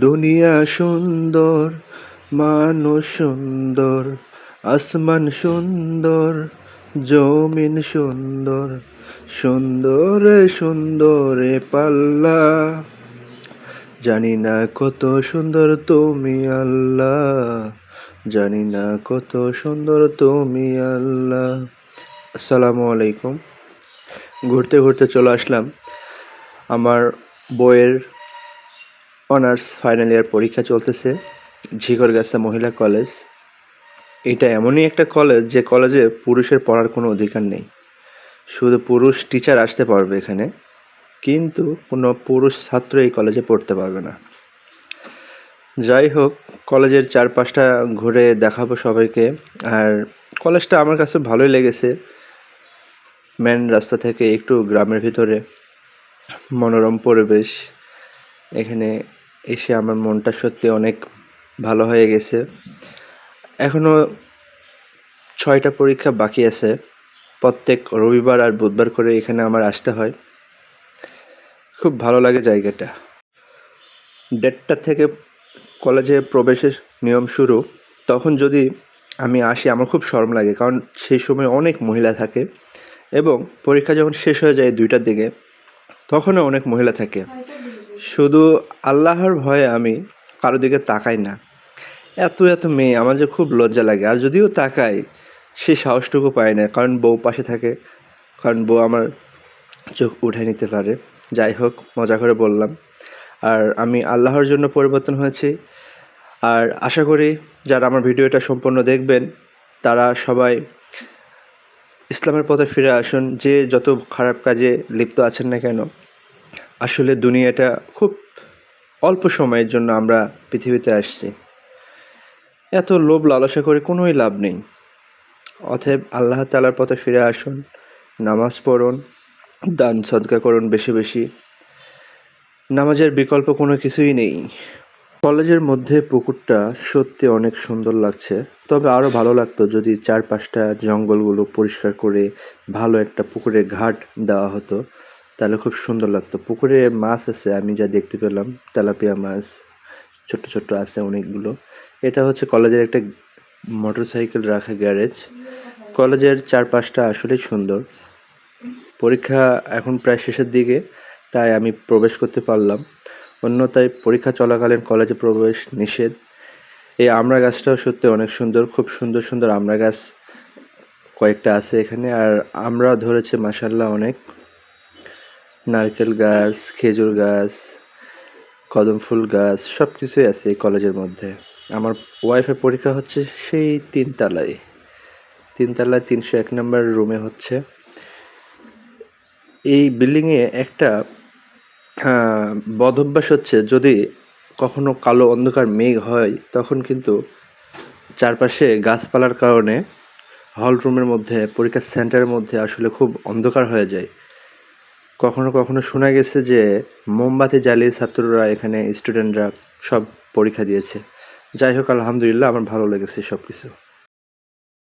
দুনিয়া সুন্দর, মানুষ সুন্দর, আসমান সুন্দর, জমিন সুন্দর, সুন্দরে সুন্দরে পাল্লা। জানি না কত সুন্দর তুমি আল্লাহ, জানি না কত সুন্দর তুমি আল্লাহ। আসসালামু আলাইকুম। ঘুরতে ঘুরতে চলে আসলাম আমার বইয়ের অনার্স ফাইনাল ইয়ার পরীক্ষা চলতেছে ঝিকরগাছা মহিলা কলেজ। এটা এমনই একটা কলেজ যে কলেজে পুরুষের পড়ার কোনো অধিকার নেই, শুধু পুরুষ টিচার আসতে পারবে এখানে, কিন্তু কোনো পুরুষ ছাত্র এই কলেজে পড়তে পারবে না। যাই হোক, কলেজের চারপাশটা ঘুরে দেখাবো সবাইকে। আর কলেজটা আমার কাছে ভালোই লেগেছে, মেন রাস্তা থেকে একটু গ্রামের ভিতরে, মনোরম পরিবেশ। এখানে এসে আমার মনটা সত্যি অনেক ভালো হয়ে গেছে। এখনো 6টা পরীক্ষা বাকি আছে, প্রত্যেক রবিবার আর বুধবার করে এখানে আমার আসতে হয়। খুব ভালো লাগে জায়গাটা। 1:30 থেকে কলেজে প্রবেশের নিয়ম শুরু। তখন যদি আমি আসি আমার খুব শরম লাগে, কারণ সেই সময় অনেক মহিলা থাকে, এবং পরীক্ষা যখন শেষ হয়ে যায় 2টার দিকে তখনও অনেক মহিলা থাকে। শুধু আল্লাহর ভয়ে আমি কারো দিকে তাকাই না। এত এত মেয়ে, আমার যে খুব লজ্জা লাগে। আর যদিও তাকাই, সেই সাহসটুকু পাই না, কারণ বউ পাশে থাকে, কারণ বউ আমার চোখ উঠে নিতে পারে। যাই হোক, মজা করে বললাম। আর আমি আল্লাহর জন্য পরিবর্তন হয়েছি। আর আশা করি যারা আমার ভিডিওটা সম্পূর্ণ দেখবেন তারা সবাই ইসলামের পথে ফিরে আসুন। যে যত খারাপ কাজে লিপ্ত আছেন না কেন, আসলে দুনিয়াটা খুব অল্প সময়ের জন্য আমরা পৃথিবীতে আসছি। এত লোভ লালসা করে কোনোই লাভ নেই। অতএব আল্লাহ তাআলার পথে ফিরে আসুন, নামাজ পড়ুন, দান সদকা করুন বেশি বেশি। নামাজের বিকল্প কোনো কিছুই নেই। কলেজের মধ্যে পুকুরটা সত্যি অনেক সুন্দর লাগছে, তবে আরও ভালো লাগতো যদি চারপাশটা জঙ্গলগুলো পরিষ্কার করে ভালো একটা পুকুরের ঘাট দেওয়া হতো, তাহলে খুব সুন্দর লাগতো। পুকুরে মাছ আছে, আমি যা দেখতে পেলাম, তেলাপিয়া মাছ ছোট্ট ছোট্ট আছে অনেকগুলো। এটা হচ্ছে কলেজের একটা মোটরসাইকেল রাখা গ্যারেজ। কলেজের চারপাশটা আসলেই সুন্দর। পরীক্ষা এখন প্রায় শেষের দিকে, তাই আমি প্রবেশ করতে পারলাম, অন্যথায় পরীক্ষা চলাকালীন কলেজে প্রবেশ নিষেধ। এই আমড়া গাছটাও সত্যি অনেক সুন্দর, খুব সুন্দর সুন্দর আমড়া গাছ কয়েকটা আছে এখানে। আর আমরা ধরেছে মাশাআল্লাহ অনেক। নারকেল গাছ, খেজুর গাছ, কদম ফুল গাছ, সব কিছুই আছে এই কলেজের মধ্যে। আমার ওয়াইফের পরীক্ষা হচ্ছে সেই 3তলায় 301 নম্বর রুমে হচ্ছে। এই বিল্ডিংয়ে একটা বদঅভ্যাস হচ্ছে, যদি কখনো কালো অন্ধকার মেঘ হয় তখন কিন্তু চারপাশে গাছপালার কারণে হল রুমের মধ্যে, পরীক্ষার সেন্টারের মধ্যে আসলে খুব অন্ধকার হয়ে যায়। কখনো কখনো শোনা গেছে যে মোমবাতি জ্বালিয়ে ছাত্ররা, এখানে স্টুডেন্টরা সব পরীক্ষা দিয়েছে। যাই হোক, আলহামদুলিল্লাহ, আমার ভালো লেগেছে সব কিছু।